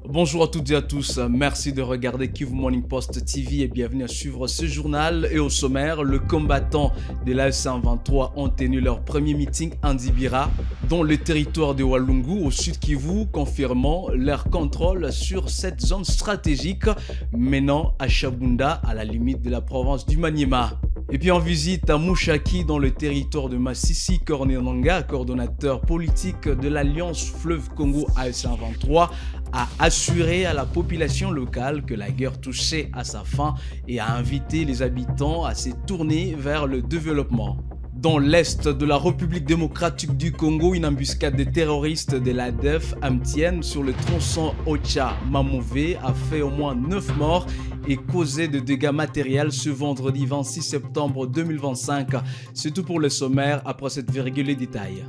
Bonjour à toutes et à tous, merci de regarder Kivu Morning Post TV et bienvenue à suivre ce journal. Et au sommaire, les combattants de l'AS123 ont tenu leur premier meeting en Dibira, dans le territoire de Walungu, au sud Kivu, confirmant leur contrôle sur cette zone stratégique menant à Chabunda, à la limite de la province du Maniema. Et puis en visite à Mouchaki dans le territoire de Massissi, Corneille Nangaa, coordonnateur politique de l'Alliance Fleuve Congo AS123, a assuré à la population locale que la guerre touchait à sa fin et a invité les habitants à se tourner vers le développement. Dans l'est de la République démocratique du Congo, une embuscade de terroristes de l'ADF Amtienne sur le tronçon Ocha-Mamouvé a fait au moins 9 morts et causé de dégâts matériels ce vendredi 26 septembre 2025. C'est tout pour le sommaire, après cette virgule et détail.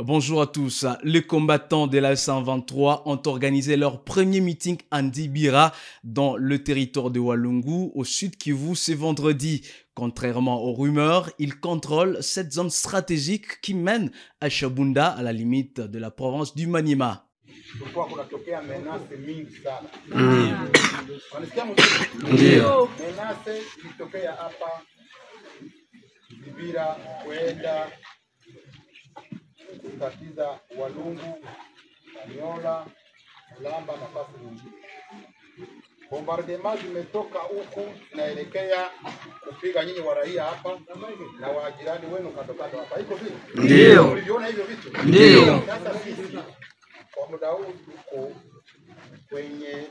Bonjour à tous. Les combattants de l'AS123 ont organisé leur premier meeting en Dibira dans le territoire de Walungu, au sud Kivu, ce vendredi. Contrairement aux rumeurs, ils contrôlent cette zone stratégique qui mène à Chabunda, à la limite de la province du Maniema. Kutatiza Walungu, Kaniola, Mulamba na nafasi nyingine. Bombardement zimetoka huku naelekea kupiga nyinyi wa raia hapa na waajirani wenu kando kando hapa. Iko vipi? Ndio. Uliona hivyo vitu? Ndio. Sasa sisi kwa muda huu tuko kwenye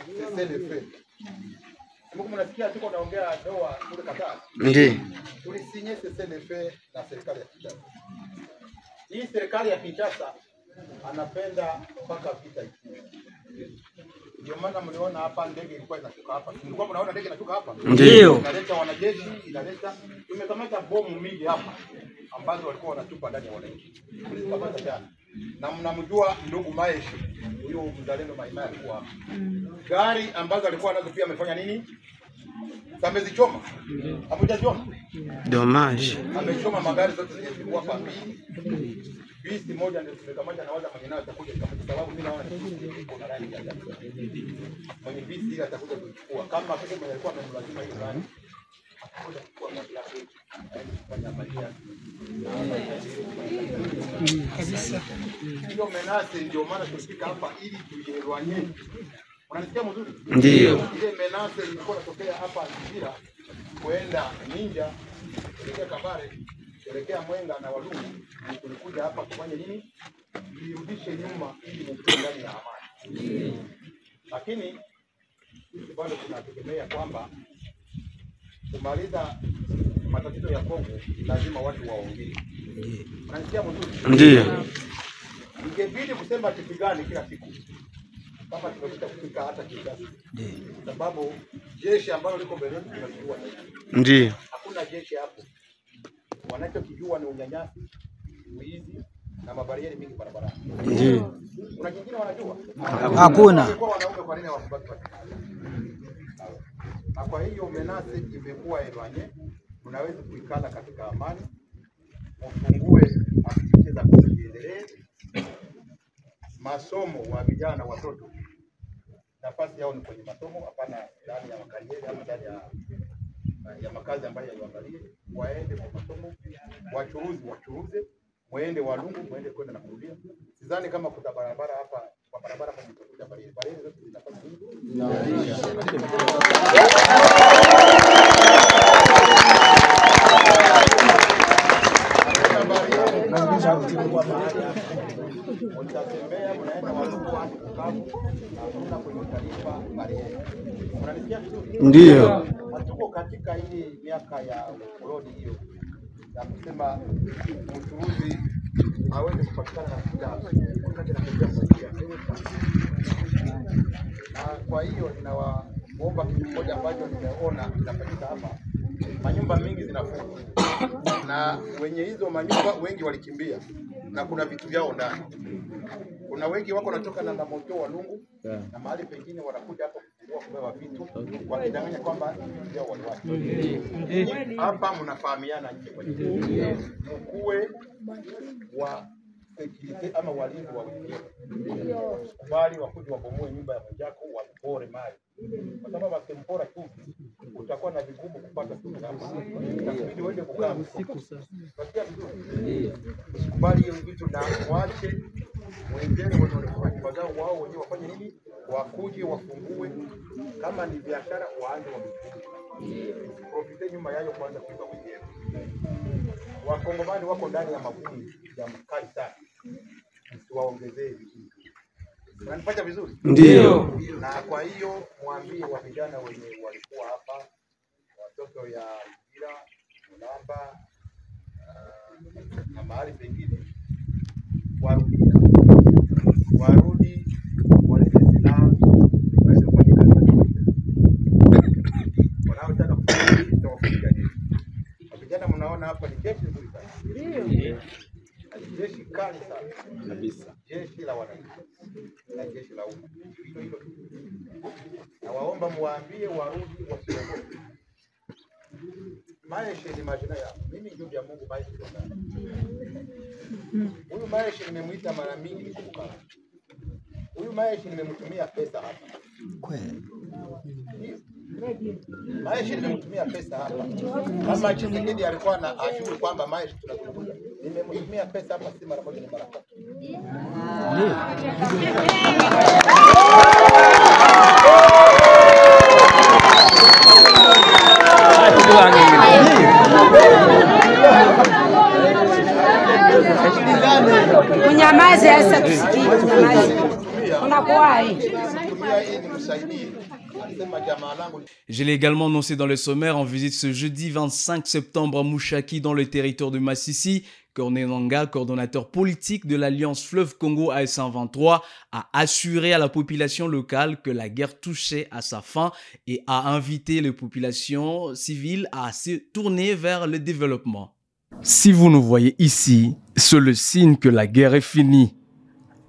CCLF. Mungu mnasikia tuko naongea doa kule Qatar. Ndio. Tulisinye CCLF na serikali ya Kinshasa. Hii serikali ya Kinshasa anapenda mpaka vita ikue. Ndio maana mliona hapa ndege ilikuwa inashuka hapa. Mlikuwa mnaona ndege inashuka hapa? Ndio. Inaleta wanajeshi, tumekamata bomu mingi hapa ambazo walikuwa wanatupa ndani ya wananchi. Tulikamata jana. Na mnamjua ndugu Maeshi, huyo mzalendo Maimai alikuwa hapa. Gari ambazo alikuwa nazo pia amefanya nini? Amezichoma. Hamujaziona? Dommage. Amechoma magari zote zilikuwa hapa mbili. Bisi moja ndio tumekamata na waza mwenyewe atakuja kama sababu mimi naona kuna rangi ya ajabu. Mwenye bisi ile atakuja kuchukua kama pekee mwenye alikuwa amemlazima hiyo gari. Atakuja kuchukua gari yake. Kufanya magia. Kabisa. Hiyo menase ndio maana tulifika hapa ili tuielewanye. Unanisikia mzuri? Ndio. Ile menase ilikuwa inatokea hapa Njira kwenda Ninja, kuelekea Kabare, kuelekea Mwenga na Walungu, tulikuja hapa kufanya nini? Irudishe nyuma ili mkuu ndani ya amani. Lakini sisi bado tunategemea kwamba kumaliza matatizo ya Kongo lazima watu waongee. Unanisikia mzuri? Ndio. Ingebidi kusema tupigane kila siku. Kama tumekuja kufika hata Kinshasa. Sababu jeshi ambalo liko mbele yetu tunajua. Ndio. Hakuna jeshi hapo. Wanachokijua ni unyanyasi, wizi na mabarieri mingi barabarani. Ndio. Kuna kingine wanajua? Hakuna. Kwa wanaume kwa nini hawakubaki patikana? Na kwa hiyo menase imekuwa elwanye, unaweza kuikala katika amani, ufungue aktivite za kuendelea. Masomo wa vijana watoto nafasi yao ni kwenye masomo, hapana ndani ya makarieri ama ndani ya makazi ambayo yanaangalia. Waende kwa masomo, wachuruze, muende Walungu, muende kwenda na kurudia. Sidhani kama kuta barabara hapa, kwa barabara hapa mtakuja barabara zote zinafanya nini? Mtatembea mnaenda Walungu hadi Bukavu na kuna kwenye taifa barieri. Unanisikia vizuri? Ndio. Hatuko katika hii miaka ya ukoloni hiyo ya kusema mchuruzi hawezi kupatikana na shida wakati anatembea kwa njia. Na kwa hiyo ninawaomba kitu kimoja ambacho nimeona kinafanyika hapa. Manyumba mingi zinafungwa na wenye hizo manyumba wengi walikimbia na kuna vitu vyao ndani. Kuna wengi wako natoka na moto Walungu na mahali pengine wanakuja hapa walikuwa kubeba vitu wakidanganya kwamba ndio waliwacha. Hapa mnafahamiana nje kwa nini? Mkuwe wa security ama walinzi wa wengine. Kubali wakuja wabomoe nyumba ya mwenzako, wapore mali. Kwa sababu wakempora tu utakuwa na vigumu kupata salama. Itabidi uende kukaa usiku sasa. Unasikia vizuri? Usikubali hiyo vitu na waache wengine wanaofanya nyumba zao wao wenyewe wafanye nini? Wakuje wafungue, kama ni biashara waanze wafungue. Profite nyuma yao kwanza kuiba wenyewe. Wakongomani wako ndani ya makundi ya mkali sana. Tuwaongezee vizuri. Unanipata vizuri? Ndio. Na kwa hiyo mwambie wa vijana wenye walikuwa hapa, watoto ya Mpira, Mulamba na mahali pengine warudi walete silaha waweze kufanya kazi. Wanaotaka kufanya vijana mnaona hapa ni jeshi nzuri sana. Ndio. Jeshi kali sana kabisa. Jeshi la wananchi na jeshi la umma. Hilo. Na waomba muwaambie warudi wasiogope. Maisha ni majina yao. Mimi ndio ya Mungu maisha ndio. Huyu maisha nimemuita mara mingi nikumbuka. Huyu maisha nimemtumia pesa hapa. Kweli. Maisha nimemtumia pesa hapa. Kama Chisekedi alikuwa na ashuru kwamba maisha tunazungumza. Nimemtumia pesa hapa si mara moja ni mara tatu. Unyamaze sasa tusikie. Unakuwa Je l'ai également annoncé dans le sommaire en visite ce jeudi 25 septembre à Mushaki dans le territoire de Masisi. Corneille Nangaa, coordonnateur politique de l'Alliance Fleuve Congo AS123, a assuré à la population locale que la guerre touchait à sa fin et a invité les populations civiles à se tourner vers le développement. Si vous nous voyez ici, c'est le signe que la guerre est finie.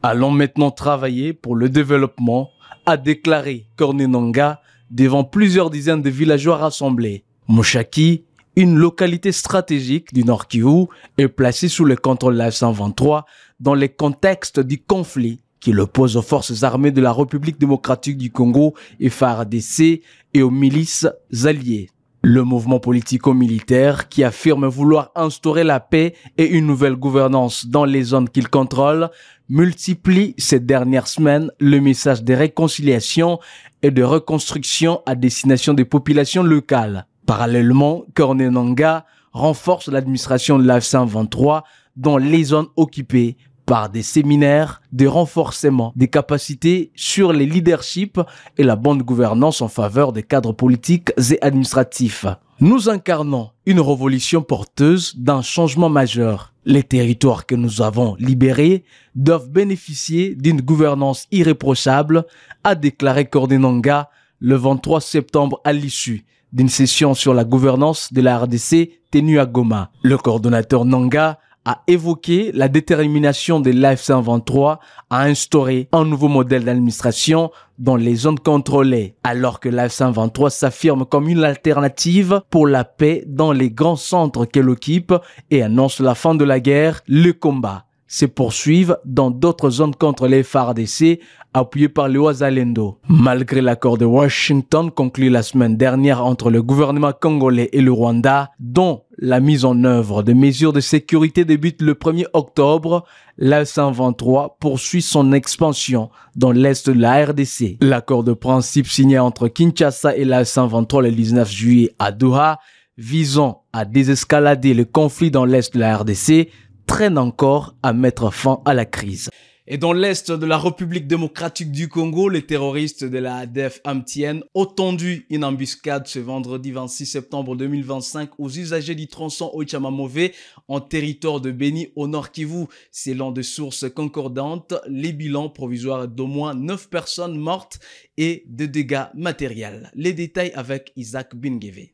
Allons maintenant travailler pour le développement, a déclaré Corneille Nangaa devant plusieurs dizaines de villageois rassemblés. Mushaki, une localité stratégique du Nord Kivu, est placée sous le contrôle de l'AS123 dans le contexte du conflit qui l'oppose aux forces armées de la République démocratique du Congo et FARDC et aux milices alliées. Le mouvement politico-militaire qui affirme vouloir instaurer la paix et une nouvelle gouvernance dans les zones qu'il contrôle multiplie ces dernières semaines le message de réconciliation et de reconstruction à destination des populations locales. Parallèlement, Corneille Nangaa renforce l'administration de l'AS123 dans les zones occupées par des séminaires de renforcement des capacités sur les leaderships et la bonne gouvernance en faveur des cadres politiques et administratifs. Nous incarnons une révolution porteuse d'un changement majeur. Les territoires que nous avons libérés doivent bénéficier d'une gouvernance irréprochable, a déclaré Corneille Nangaa le 23 septembre à l'issue d'une session sur la gouvernance de la RDC tenue à Goma. Le coordonnateur Nangaa a évoqué la détermination de l'AS123 à instaurer un nouveau modèle d'administration dans les zones contrôlées, alors que l'AS123 s'affirme comme une alternative pour la paix dans les grands centres qu'elle occupe et annonce la fin de la guerre. Le combat se poursuivent dans d'autres zones contre les FARDC appuyés par les Wazalendo. Malgré l'accord de Washington conclu la semaine dernière entre le gouvernement congolais et le Rwanda, dont la mise en œuvre de mesures de sécurité débute le 1er octobre, l'AS123 poursuit son expansion dans l'est de la RDC. L'accord de principe signé entre Kinshasa et l'AS123 le 19 juillet à Doha, visant à désescalader le conflit dans l'est de la RDC, traîne encore à mettre fin à la crise. Et dans l'est de la République démocratique du Congo, les terroristes de la ADF Amtienne ont tendu une embuscade ce vendredi 26 septembre 2025 aux usagers du tronçon Oichamamove en territoire de Beni au Nord Kivu. Selon des sources concordantes, les bilans provisoires d'au moins 9 personnes mortes et de dégâts matériels. Les détails avec Isaac Bingeve.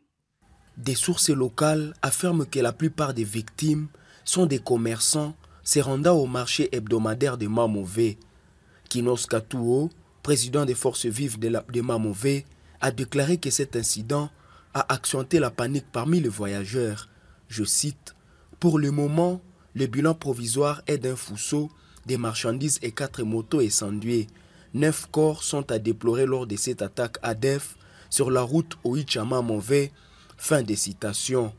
Des sources locales affirment que la plupart des victimes sont des commerçants se rendant au marché hebdomadaire de Mamove. Kinos Katuo, président des forces vives de Mamove, a déclaré que cet incident a accentué la panique parmi les voyageurs. Je cite, « Pour le moment, le bilan provisoire est d'un fourreau, des marchandises et 4 motos incendiées. 9 corps sont à déplorer lors de cette attaque ADF sur la route Oichama-Monvé. » Fin de citation.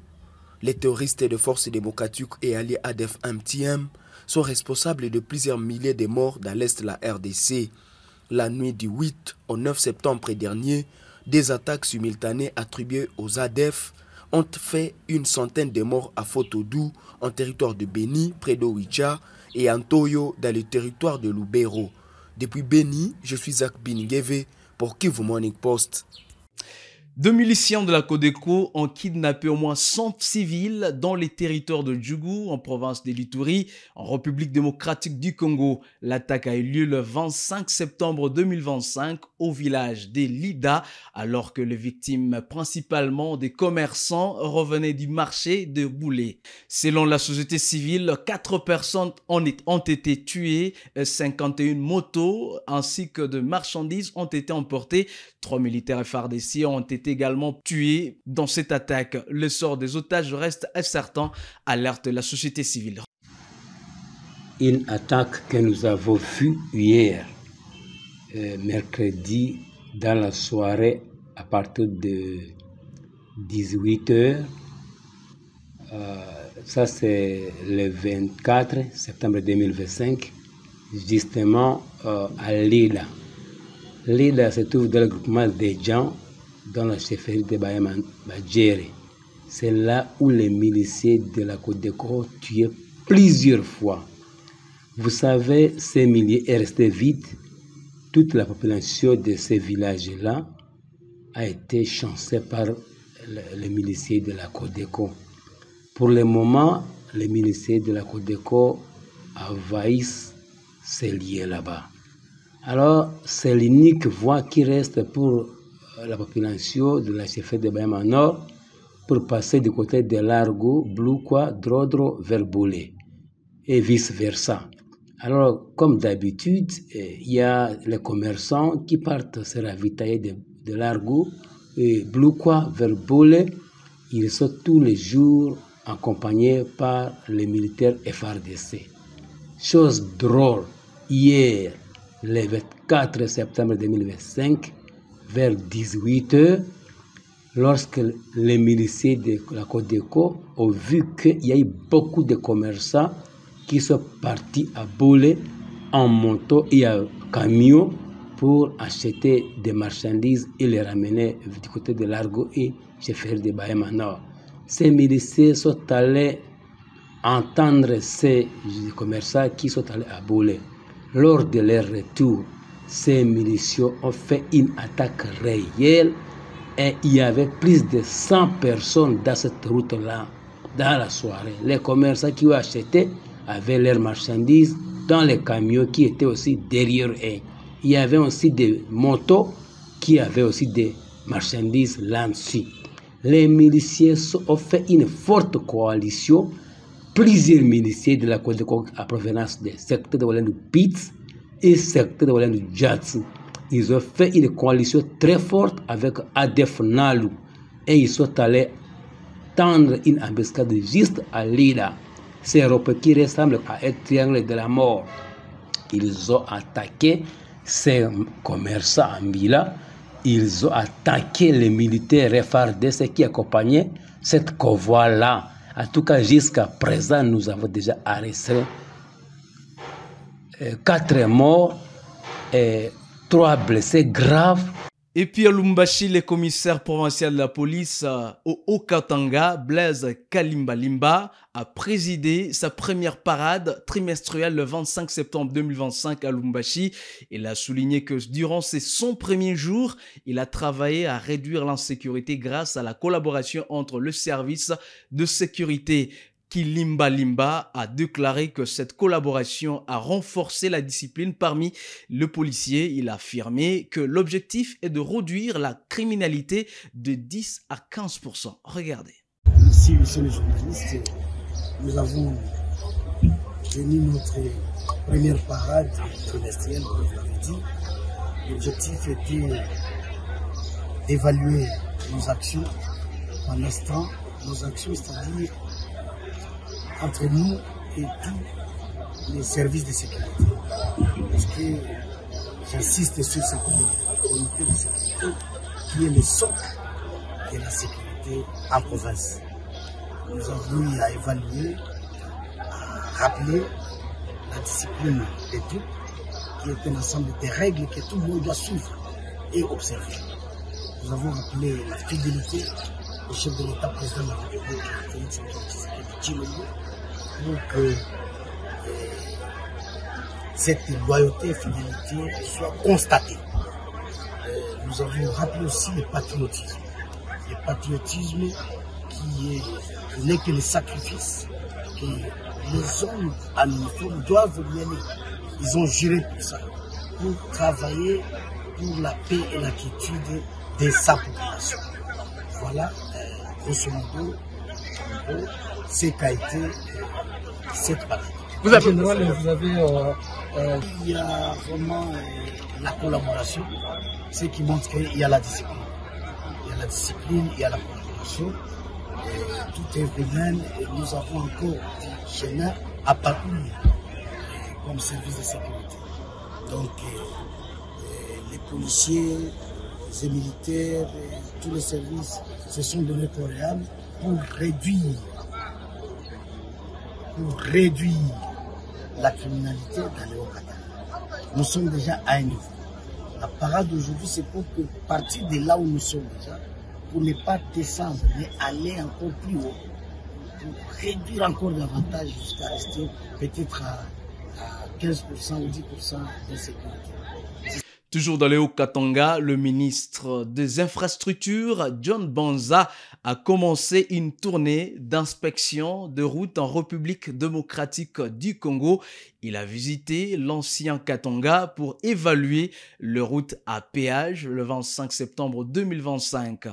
Les terroristes de Forces démocratiques et alliés ADF MTM sont responsables de plusieurs milliers de morts dans l'est de la RDC. La nuit du 8 au 9 septembre dernier, des attaques simultanées attribuées aux ADF ont fait une centaine de morts à Fotodou, en territoire de Beni, près d'Oicha, et à Ntoyo, dans le territoire de Lubero. Depuis Beni, je suis Zach Binigeve pour Kivu Morning Post. 2 miliciens de la Codeco ont kidnappé au moins 100 civils dans les territoires de Djougou, en province de l'Ituri, en République démocratique du Congo. L'attaque a eu lieu le 25 septembre 2025 au village des Lida, alors que les victimes, principalement des commerçants, revenaient du marché de Boulé. Selon la société civile, 4 personnes ont été tuées, 51 motos ainsi que de marchandises ont été emportées. 3 militaires FARDC ont été également tués dans cette attaque. Le sort des otages reste incertain, alerte la société civile. Une attaque que nous avons vue hier, mercredi, dans la soirée, à partir de 18h. Ça, c'est le 24 septembre 2025, justement à Lila. Lila se trouve dans le groupement des gens dans la chefferie de Bayama-Badjere. C'est là où les miliciens de la Codeco ont tué plusieurs fois. Vous savez, ces milieux est resté vide. Toute la population de ces villages-là a été chancée par les miliciens de la Codeco. Pour le moment, les miliciens de la Codeco envahissent ces lieux là-bas. Alors, c'est l'unique voie qui reste pour la population de la chefferie de Bayama Nord pour passer du côté de Largo, Bloukwa, Drodro vers Boulé et vice-versa. Alors, comme d'habitude, il y a les commerçants qui partent se ravitailler de Largo et Bloukwa vers Boulé. Ils sont tous les jours accompagnés par les militaires FARDC. Chose drôle, hier, le 24 septembre 2025, vers 18h, lorsque les miliciens de la Codeco ont vu qu'il y a eu beaucoup de commerçants qui sont partis à Boulé en moto et en camion pour acheter des marchandises et les ramener du côté de Largo et chefferie de Bayama Nord. Ces miliciens sont allés entendre ces commerçants qui sont allés à Boulé. Lors de leur retour, ces miliciens ont fait une attaque réelle et il y avait plus de 100 personnes dans cette route-là, dans la soirée. Les commerçants qui ont acheté avaient leurs marchandises dans les camions qui étaient aussi derrière eux. Il y avait aussi des motos qui avaient aussi des marchandises là-dessus. Les miliciens ont fait une forte coalition. Plusieurs miliciens de la Codeco à provenance des secteurs de Walendu Pitts et secteur de Walendu Jatsu. Ils ont fait une coalition très forte avec ADF Nalu et ils sont allés tendre une embuscade juste à Lila. C'est Europe qui ressemble à un triangle de la mort. Ils ont attaqué ces commerçants en Bila. Ils ont attaqué les militaires FARDC qui accompagnaient cette convoi-là. En tout cas, jusqu'à présent, nous avons déjà arrêté 4 morts et 3 blessés graves. Et puis à Lumbashi, le commissaire provincial de la police au Haut-Katanga, Blaise Kalimbalimba, a présidé sa première parade trimestrielle le 25 septembre 2025 à Lumbashi. Il a souligné que durant ses 100 premiers jours, il a travaillé à réduire l'insécurité grâce à la collaboration entre le service de sécurité. Kalimbalimba a déclaré que cette collaboration a renforcé la discipline parmi les policiers. Il a affirmé que l'objectif est de réduire la criminalité de 10 à 15%. Regardez. Ici, monsieur le journaliste, nous avons tenu notre première parade trimestrielle, comme je l'ai dit. L'objectif était d'évaluer nos actions. Pour l'instant, nos actions, c'est-à-dire entre nous et tous les services de sécurité. Parce que j'insiste sur ce comité de sécurité qui est le socle de la sécurité en province. Nous avons eu à évaluer, à rappeler la discipline des troupes, qui est un ensemble de règles que tout le monde doit suivre et observer. Nous avons rappelé la fidélité au chef de l'État, président de la République, Félix Antoine Tshilombo, pour que cette loyauté et fidélité soit constatée. Nous avons rappelé aussi le patriotisme. Le patriotisme qui n'est que le sacrifice que les hommes en uniforme doivent mener. Ils ont juré pour ça, pour travailler pour la paix et la quiétude de sa population. Voilà, grosso modo, ce qu'a été cette partie. Vous avez il y a vraiment la collaboration, ce qui montre qu'il y a la discipline. Il y a la discipline, il y a la collaboration. Tout est humain et nous avons encore du chemin à parcourir comme service de sécurité. Donc, les policiers, les militaires, tous les services se sont donnés corps et âme pour réduire la criminalité dans les Hauts-Katanga. Nous sommes déjà à un niveau. La parade d'aujourd'hui, c'est pour que partir de là où nous sommes déjà, pour ne pas descendre, mais aller encore plus haut, pour réduire encore davantage jusqu'à rester peut-être à 15% ou 10% de sécurité. Toujours dans les Hauts-Katanga, le ministre des Infrastructures, John Banza, a commencé une tournée d'inspection de routes en République démocratique du Congo. Il a visité l'ancien Katanga pour évaluer les routes à péage le 25 septembre 2025.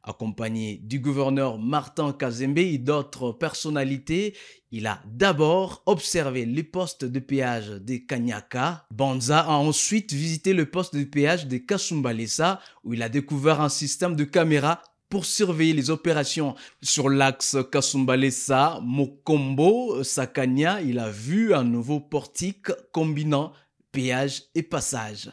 Accompagné du gouverneur Martin Kazembe et d'autres personnalités, il a d'abord observé les postes de péage de Kanyaka. Banza a ensuite visité le poste de péage de Kasumbalesa où il a découvert un système de caméras pour surveiller les opérations sur l'axe Kasumbalesa-Mokombo-Sakanya. Il a vu un nouveau portique combinant péage et passage.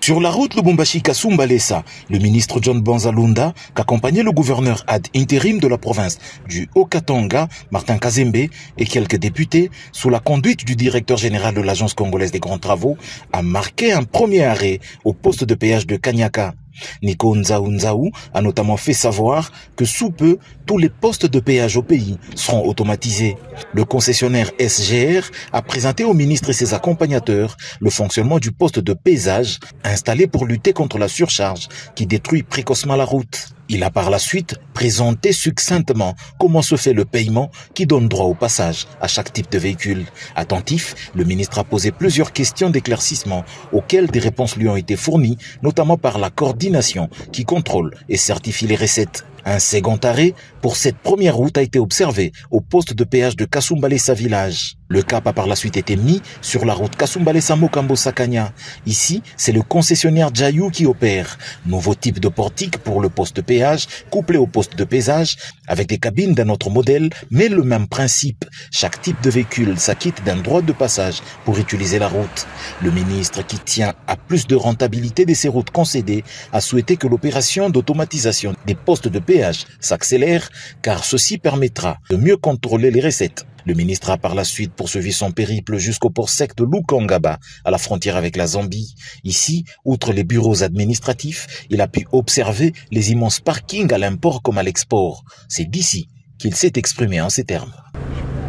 Sur la route Lubumbashi-Kasumbalesa, le ministre John Banza Lunda, qu'accompagnait le gouverneur ad intérim de la province du Haut-Katanga, Martin Kazembe, et quelques députés, sous la conduite du directeur général de l'Agence congolaise des grands travaux, a marqué un premier arrêt au poste de péage de Kanyaka. Nico Nzaou a notamment fait savoir que sous peu, tous les postes de péage au pays seront automatisés. Le concessionnaire SGR a présenté au ministre et ses accompagnateurs le fonctionnement du poste de péage installé pour lutter contre la surcharge qui détruit précocement la route. Il a par la suite présenté succinctement comment se fait le paiement qui donne droit au passage à chaque type de véhicule. Attentif, le ministre a posé plusieurs questions d'éclaircissement auxquelles des réponses lui ont été fournies, notamment par la coordination qui contrôle et certifie les recettes. Un second arrêt pour cette première route a été observé au poste de péage de Kasumbalesa village. Le cap a par la suite été mis sur la route Kasumbalesa-Mokambo-Sakanya. Ici, c'est le concessionnaire Jayou qui opère. Nouveau type de portique pour le poste de péage, couplé au poste de pesage, avec des cabines d'un autre modèle, mais le même principe. Chaque type de véhicule s'acquitte d'un droit de passage pour utiliser la route. Le ministre, qui tient à plus de rentabilité de ces routes concédées, a souhaité que l'opération d'automatisation des postes de péage s'accélère, car ceci permettra de mieux contrôler les recettes. Le ministre a par la suite poursuivi son périple jusqu'au port sec de Lukangaba, à la frontière avec la Zambie. Ici, outre les bureaux administratifs, il a pu observer les immenses parkings à l'import comme à l'export. C'est d'ici qu'il s'est exprimé en ces termes.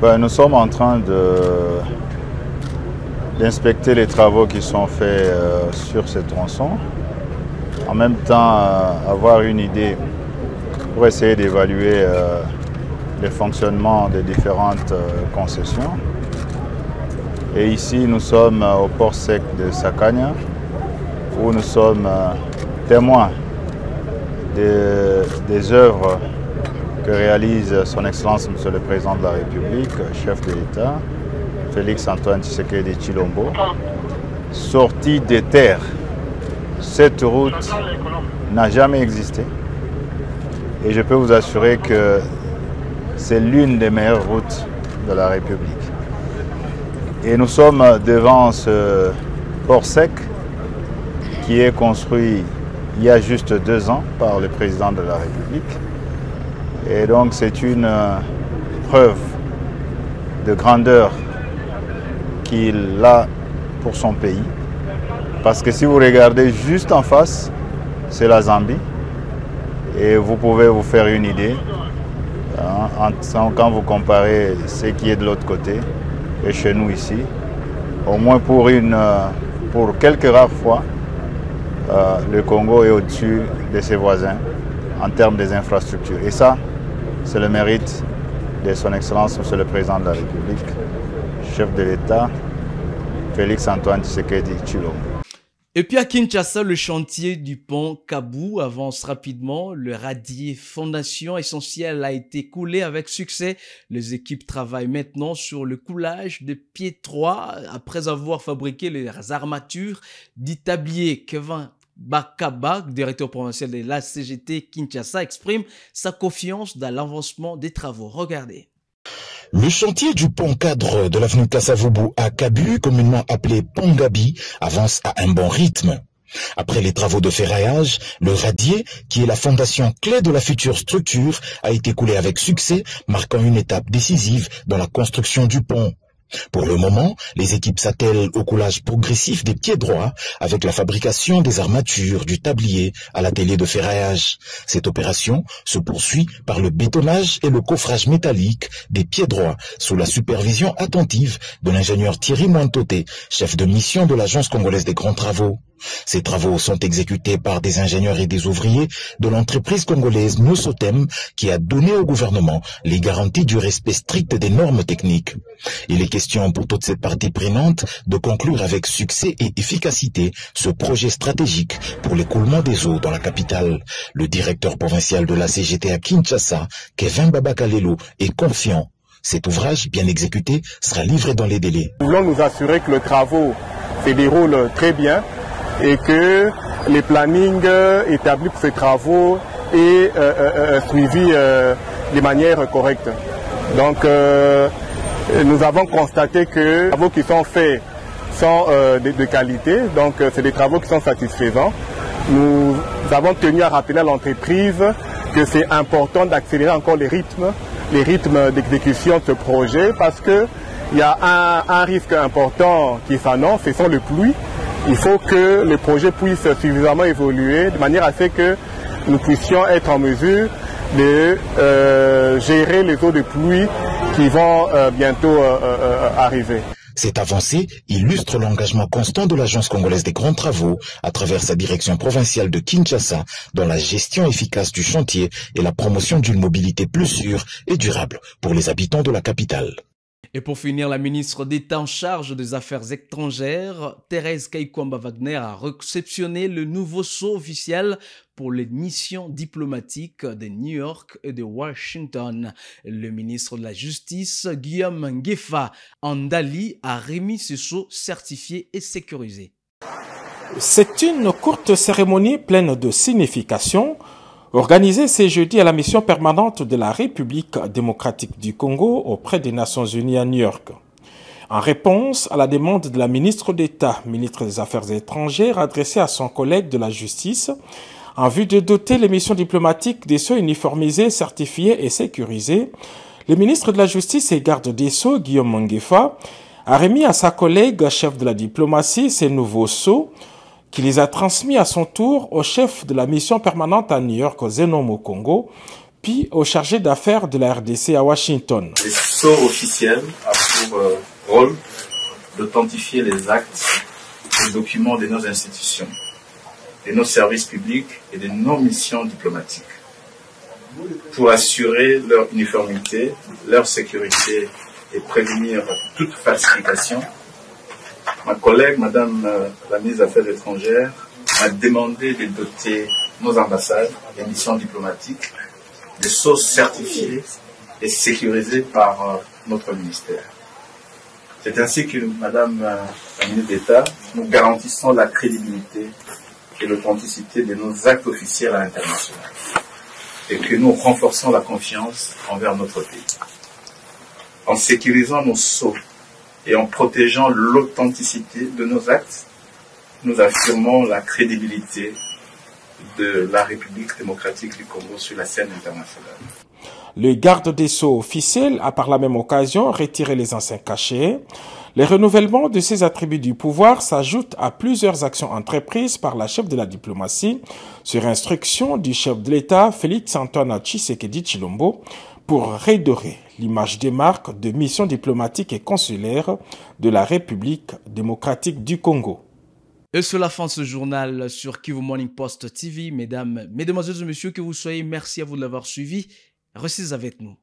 Nous sommes en train d'inspecter les travaux qui sont faits sur ces tronçons. En même temps, avoir une idée pour essayer d'évaluer le fonctionnement des différentes concessions. Et ici, nous sommes au port sec de Sakanya, où nous sommes témoins des œuvres que réalise son Excellence Monsieur le Président de la République, chef de l'État, Félix Antoine Tshilombo, sorti des terres cette route n'a jamais existé. Et je peux vous assurer que c'est l'une des meilleures routes de la République. Et nous sommes devant ce port sec qui est construit il y a juste 2 ans par le président de la République. Et donc c'est une preuve de grandeur qu'il a pour son pays. Parce que si vous regardez juste en face, c'est la Zambie. Et vous pouvez vous faire une idée quand vous comparez ce qui est de l'autre côté et chez nous ici. Au moins pour quelques rares fois, le Congo est au-dessus de ses voisins en termes des infrastructures. Et ça, c'est le mérite de son Excellence, Monsieur le Président de la République, chef de l'État, Félix-Antoine Tshisekedi Tshilombo. Et puis à Kinshasa, le chantier du pont Kabou avance rapidement. Le radier fondation essentiel a été coulé avec succès. Les équipes travaillent maintenant sur le coulage de pied 3 après avoir fabriqué les armatures dit tablier. Kevin Bakaba, directeur provincial de la CGT Kinshasa, exprime sa confiance dans l'avancement des travaux. Regardez. Le chantier du pont cadre de l'avenue Kassavubu à Kabu, communément appelé Pont Gabi, avance à un bon rythme. Après les travaux de ferraillage, le radier, qui est la fondation clé de la future structure, a été coulé avec succès, marquant une étape décisive dans la construction du pont. Pour le moment, les équipes s'attellent au coulage progressif des pieds droits avec la fabrication des armatures du tablier à l'atelier de ferraillage. Cette opération se poursuit par le bétonnage et le coffrage métallique des pieds droits sous la supervision attentive de l'ingénieur Thierry Mointoté, chef de mission de l'Agence congolaise des grands travaux. Ces travaux sont exécutés par des ingénieurs et des ouvriers de l'entreprise congolaise Nosotem qui a donné au gouvernement les garanties du respect strict des normes techniques. Il est question pour toutes ces parties prenantes de conclure avec succès et efficacité ce projet stratégique pour l'écoulement des eaux dans la capitale. Le directeur provincial de la CGT à Kinshasa, Kevin Babakalelo, est confiant. Cet ouvrage bien exécuté sera livré dans les délais. Nous voulons nous assurer que les travaux se déroulent très bien et que les plannings établis pour ces travaux est suivi de manière correcte. Donc nous avons constaté que les travaux qui sont faits sont de qualité, donc c'est des travaux qui sont satisfaisants. Nous avons tenu à rappeler à l'entreprise que c'est important d'accélérer encore les rythmes d'exécution de ce projet parce qu'il y a un risque important qui s'annonce, ce sont les pluies. Il faut que le projet puisse suffisamment évoluer de manière à ce que nous puissions être en mesure de gérer les eaux de pluie qui vont bientôt arriver. Cette avancée illustre l'engagement constant de l'Agence congolaise des grands travaux à travers sa direction provinciale de Kinshasa dans la gestion efficace du chantier et la promotion d'une mobilité plus sûre et durable pour les habitants de la capitale. Et pour finir, la ministre d'État en charge des Affaires étrangères, Thérèse Kaikwamba-Wagner, a réceptionné le nouveau sceau officiel pour les missions diplomatiques de New York et de Washington. Le ministre de la Justice, Guillaume Ngefa Andali, a remis ce sceau certifié et sécurisé. C'est une courte cérémonie pleine de signification organisée ce jeudi à la mission permanente de la République démocratique du Congo auprès des Nations Unies à New York. En réponse à la demande de la ministre d'État, ministre des Affaires étrangères, adressée à son collègue de la Justice, en vue de doter les missions diplomatiques des sceaux uniformisés, certifiés et sécurisés, le ministre de la Justice et garde des Sceaux, Guillaume Ngefa, a remis à sa collègue, chef de la diplomatie, ces nouveaux sceaux, qui les a transmis à son tour au chef de la mission permanente à New York, Zenon Mokongo, puis au chargé d'affaires de la RDC à Washington. Les sceaux officiels ont pour rôle d'authentifier les actes et documents de nos institutions, de nos services publics et de nos missions diplomatiques, pour assurer leur uniformité, leur sécurité et prévenir toute falsification. Ma collègue, Madame la ministre des Affaires étrangères, m'a demandé de doter nos ambassades et missions diplomatiques de sceaux certifiés et sécurisés par notre ministère. C'est ainsi que, Madame la ministre d'État, nous garantissons la crédibilité et l'authenticité de nos actes officiels à l'international et que nous renforçons la confiance envers notre pays. En sécurisant nos sceaux et en protégeant l'authenticité de nos actes, nous affirmons la crédibilité de la République démocratique du Congo sur la scène internationale. Le garde des Sceaux officiel a par la même occasion retiré les anciens cachets. Les renouvellements de ces attributs du pouvoir s'ajoutent à plusieurs actions entreprises par la chef de la diplomatie sur instruction du chef de l'État Félix Antoine Tshisekedi Tshilombo pour redorer l'image des marques de missions diplomatiques et consulaires de la République démocratique du Congo. Et cela fin ce journal sur Kivu Morning Post TV. Mesdames, mesdemoiselles et messieurs, que vous soyez, merci à vous de l'avoir suivi. Restez avec nous.